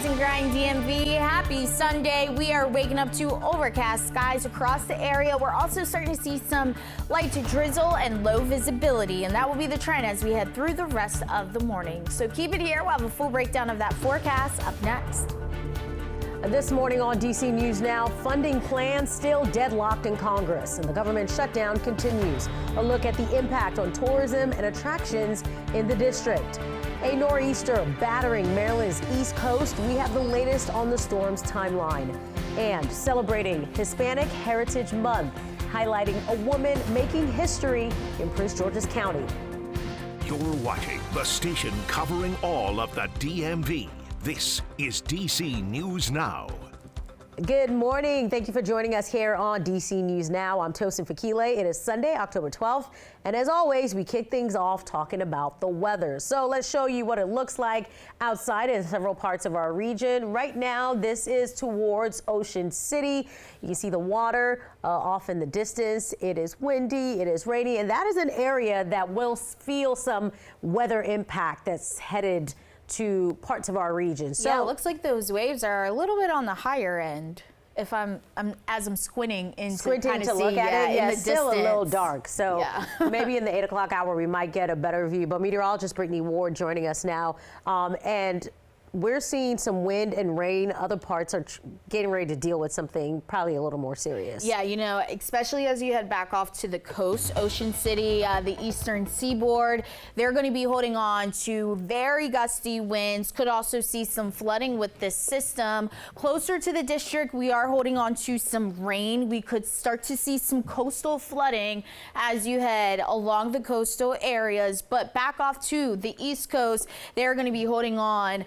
Rise and Grind DMV. Happy Sunday. We are waking up to overcast skies across the area. We're also starting to see some light to drizzle and low visibility, and that will be the trend as we head through the rest of the morning. So keep it here. We'll have a full breakdown of that forecast up next. This morning on DC News Now, funding plans still deadlocked in Congress, and the government shutdown continues. A look at the impact on tourism and attractions in the district. A nor'easter battering Maryland's East Coast. We have the latest on the storm's timeline. And celebrating Hispanic Heritage Month, highlighting a woman making history in Prince George's County. You're watching the station covering all of the DMV. This is DC News Now. Good morning. Thank you for joining us here on DC News Now. I'm Tosin Fakile. It is Sunday, October 12th. And as always, we kick things off talking about the weather. So let's show you what it looks like outside in several parts of our region. Right now, this is towards Ocean City. You can see the water off in the distance. It is windy, it is rainy, and that is an area that will feel some weather impact that's headed to parts of our region. So yeah, it looks like those waves are a little bit on the higher end. If I'm squinting to look at it, yeah, it's still a little dark. So yeah. Maybe in the 8 o'clock hour, we might get a better view. But meteorologist Brittany Ward joining us now. And we're seeing some wind and rain. Other parts are getting ready to deal with something probably a little more serious. Yeah, you know, especially as you head back off to the coast, Ocean City, the eastern seaboard, they're going to be holding on to very gusty winds. Could also see some flooding with this system. Closer to the district, we are holding on to some rain. We could start to see some coastal flooding as you head along the coastal areas. But back off to the East Coast, they're going to be holding on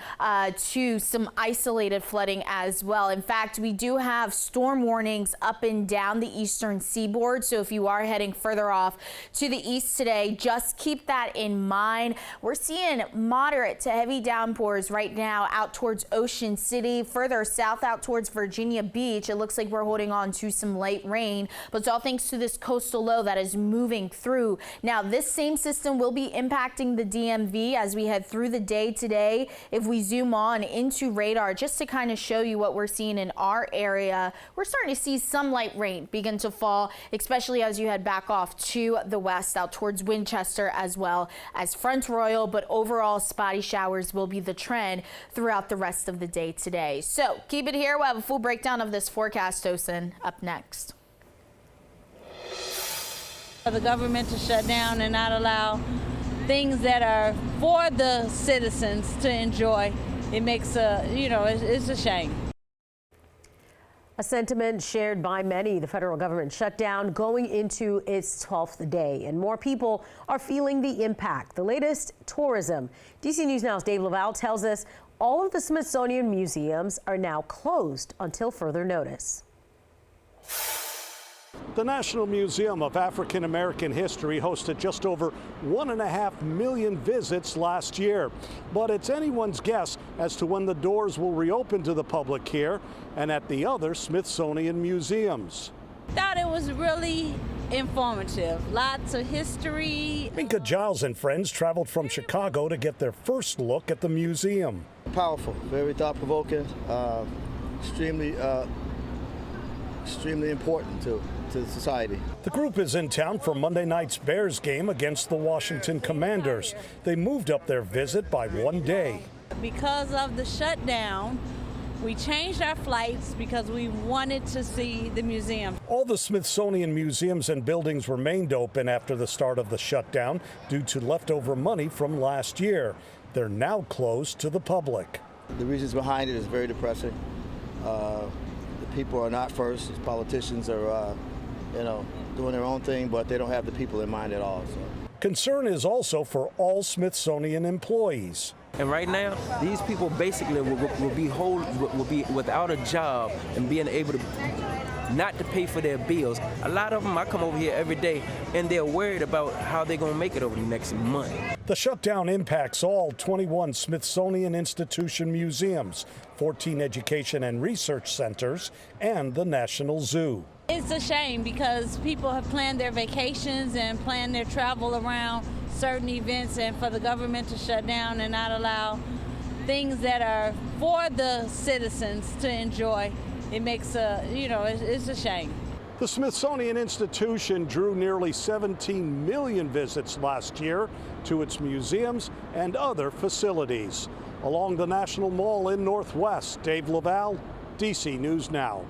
to some isolated flooding as well. In fact, we do have storm warnings up and down the eastern seaboard. So if you are heading further off to the east today, just keep that in mind. We're seeing moderate to heavy downpours right now out towards Ocean City, further south out towards Virginia Beach. It looks like we're holding on to some light rain, but it's all thanks to this coastal low that is moving through. Now, this same system will be impacting the DMV as we head through the day today. If we zoom on into radar just to kind of show you what we're seeing in our area, we're starting to see some light rain begin to fall, especially as you head back off to the west out towards Winchester as well as Front Royal. But overall, spotty showers will be the trend throughout the rest of the day today. So keep it here. We'll have a full breakdown of this forecast, Tosin, up next. For the government to shut down and not allow things that are for the citizens to enjoy, it makes it's a shame. A sentiment shared by many. The federal government shutdown going into its 12th day, and more people are feeling the impact. The latest, tourism. DC News Now's Dave Laval tells us all of the Smithsonian museums are now closed until further notice. The National Museum of African American History hosted just over 1.5 million visits last year. But it's anyone's guess as to when the doors will reopen to the public here and at the other Smithsonian museums. Thought it was really informative. Lots of history. Minka Giles and friends traveled from Chicago to get their first look at the museum. Powerful, very thought-provoking, extremely important to society. The group is in town for Monday night's Bears game against the Washington Commanders. They moved up their visit by 1 day. Because of the shutdown, we changed our flights because we wanted to see the museum. All the Smithsonian museums and buildings remained open after the start of the shutdown due to leftover money from last year. They're now closed to the public. The reasons behind it is very depressing. The people are not first. Politicians are doing their own thing, but they don't have the people in mind at all. So. Concern is also for all Smithsonian employees. And right now, these people basically will be without a job and being able to not to pay for their bills. A lot of them, I come over here every day, and they're worried about how they're going to make it over the next month. The shutdown impacts all 21 Smithsonian Institution museums, 14 education and research centers, and the National Zoo. It's a shame because people have planned their vacations and planned their travel around certain events, and for the government to shut down and not allow things that are for the citizens to enjoy, it makes it's a shame. The Smithsonian Institution drew nearly 17 million visits last year to its museums and other facilities. Along the National Mall in Northwest, Dave Laval, DC News Now.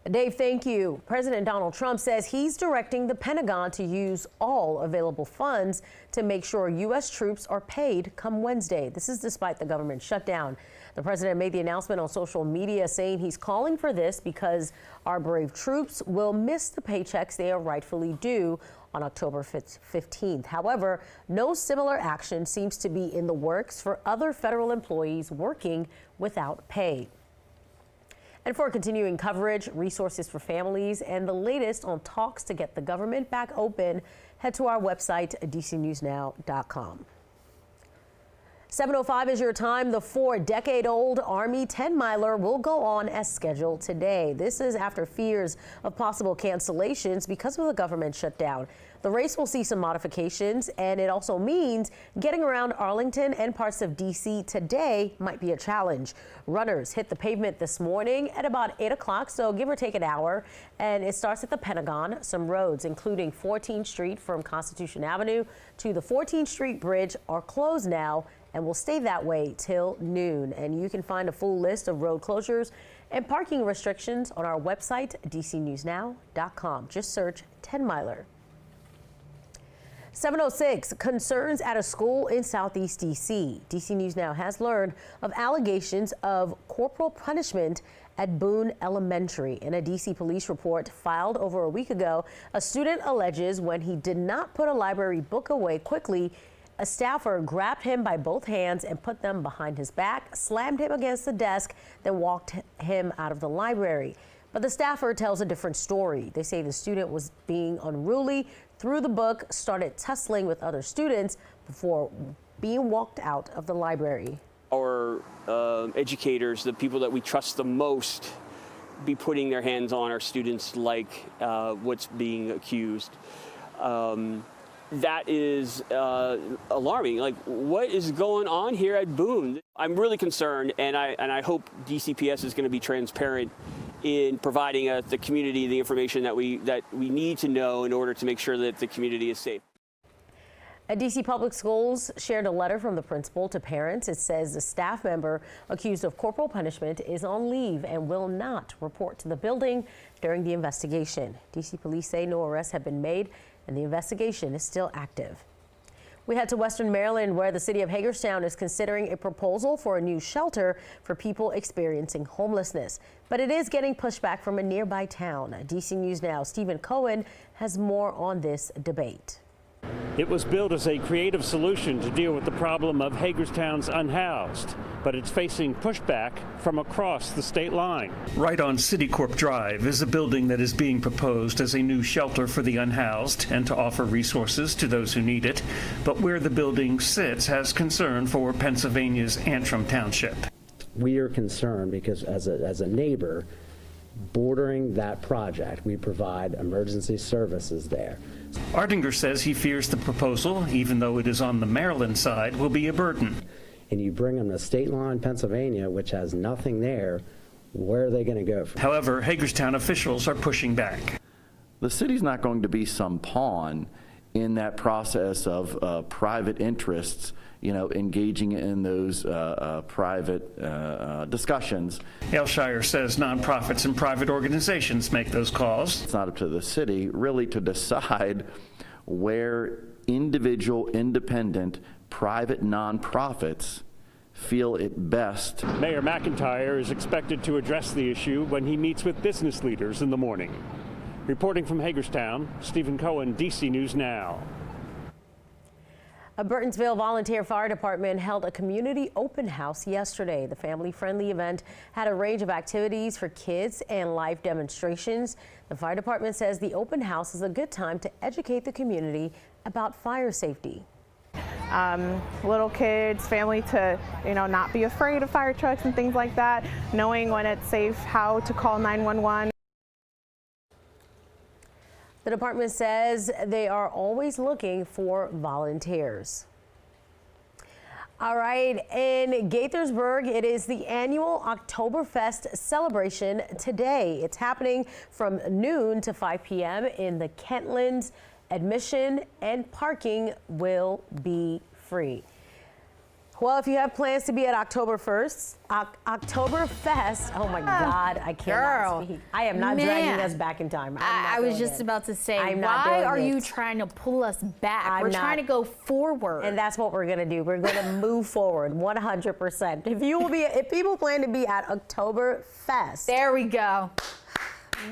Dave, thank you. President Donald Trump says he's directing the Pentagon to use all available funds to make sure U.S. troops are paid come Wednesday. This is despite the government shutdown. The president made the announcement on social media saying he's calling for this because our brave troops will miss the paychecks they are rightfully due on October 15th. However, no similar action seems to be in the works for other federal employees working without pay. And for continuing coverage, resources for families, and the latest on talks to get the government back open, head to our website, dcnewsnow.com. 7:05 is your time. The 4-decade-old Army 10-miler will go on as scheduled today. This is after fears of possible cancellations because of the government shutdown. The race will see some modifications, and it also means getting around Arlington and parts of D.C. today might be a challenge. Runners hit the pavement this morning at about 8 o'clock, so give or take an hour, and it starts at the Pentagon. Some roads, including 14th Street from Constitution Avenue to the 14th Street Bridge, are closed now and will stay that way till noon. And you can find a full list of road closures and parking restrictions on our website, dcnewsnow.com. Just search 10-miler. 7:06, concerns at a school in Southeast D.C. DC News Now has learned of allegations of corporal punishment at Boone Elementary. In a D.C. police report filed over a week ago, a student alleges when he did not put a library book away quickly, a staffer grabbed him by both hands and put them behind his back, slammed him against the desk, then walked him out of the library. But the staffer tells a different story. They say the student was being unruly, threw the book, started tussling with other students before being walked out of the library. Our educators, the people that we trust the most, be putting their hands on our students like what's being accused. That is alarming. Like, what is going on here at Boone? I'm really concerned, and I hope DCPS is going to be transparent in providing the community the information that we need to know in order to make sure that the community is safe. DC Public Schools shared a letter from the principal to parents. It says the staff member accused of corporal punishment is on leave and will not report to the building during the investigation. DC police say no arrests have been made and the investigation is still active. We head to Western Maryland, where the city of Hagerstown is considering a proposal for a new shelter for people experiencing homelessness. But it is getting pushback from a nearby town. DC News Now, Stephen Cohen has more on this debate. It was built as a creative solution to deal with the problem of Hagerstown's unhoused, but it's facing pushback from across the state line. Right on Citicorp Drive is a building that is being proposed as a new shelter for the unhoused and to offer resources to those who need it. But where the building sits has concern for Pennsylvania's Antrim Township. We are concerned because as a neighbor bordering that project, we provide emergency services there. Ardinger says he fears the proposal, even though it is on the Maryland side, will be a burden. And you bring them to state line Pennsylvania, which has nothing there, where are they going to go from? However, Hagerstown officials are pushing back. The city's not going to be some pawn in that process of private interests, engaging in those private discussions. Elshire says nonprofits and private organizations make those calls. It's not up to the city really to decide where individual, independent, private nonprofits feel it best. Mayor McIntyre is expected to address the issue when he meets with business leaders in the morning. Reporting from Hagerstown, Stephen Cohen, DC News Now. A Burtonsville Volunteer Fire Department held a community open house yesterday. The family-friendly event had a range of activities for kids and live demonstrations. The fire department says the open house is a good time to educate the community about fire safety. Little kids, family to, not be afraid of fire trucks and things like that, knowing when it's safe, how to call 911. The department says they are always looking for volunteers. All right, in Gaithersburg, it is the annual Oktoberfest celebration today. It's happening from noon to 5 p.m. in the Kentlands. Admission and parking will be free. Well, if you have plans to be at Oktoberfest, oh my God, I cannot speak. I am not dragging us back in time. I was just about to say, why are you trying to pull us back? We're trying to go forward. And that's what we're going to do. We're going to move forward 100%. If people plan to be at Oktoberfest. There we go.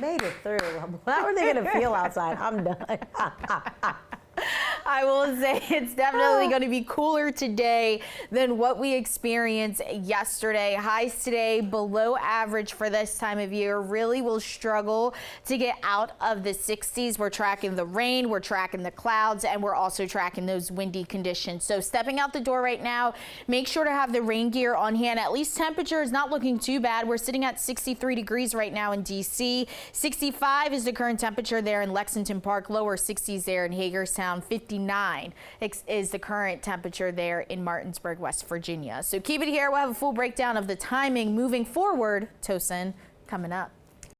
Made it through. How are they going to feel outside? I'm done. I will say it's definitely going to be cooler today than what we experienced yesterday. Highs today below average for this time of year. Really will struggle to get out of the 60s. We're tracking the rain, we're tracking the clouds, and we're also tracking those windy conditions. So stepping out the door right now, make sure to have the rain gear on hand. At least temperature is not looking too bad. We're sitting at 63 degrees right now in DC. 65 is the current temperature there in Lexington Park. Lower 60s there in Hagerstown. 59 is the current temperature there in Martinsburg, West Virginia. So keep it here. We'll have a full breakdown of the timing moving forward, Tosin, coming up.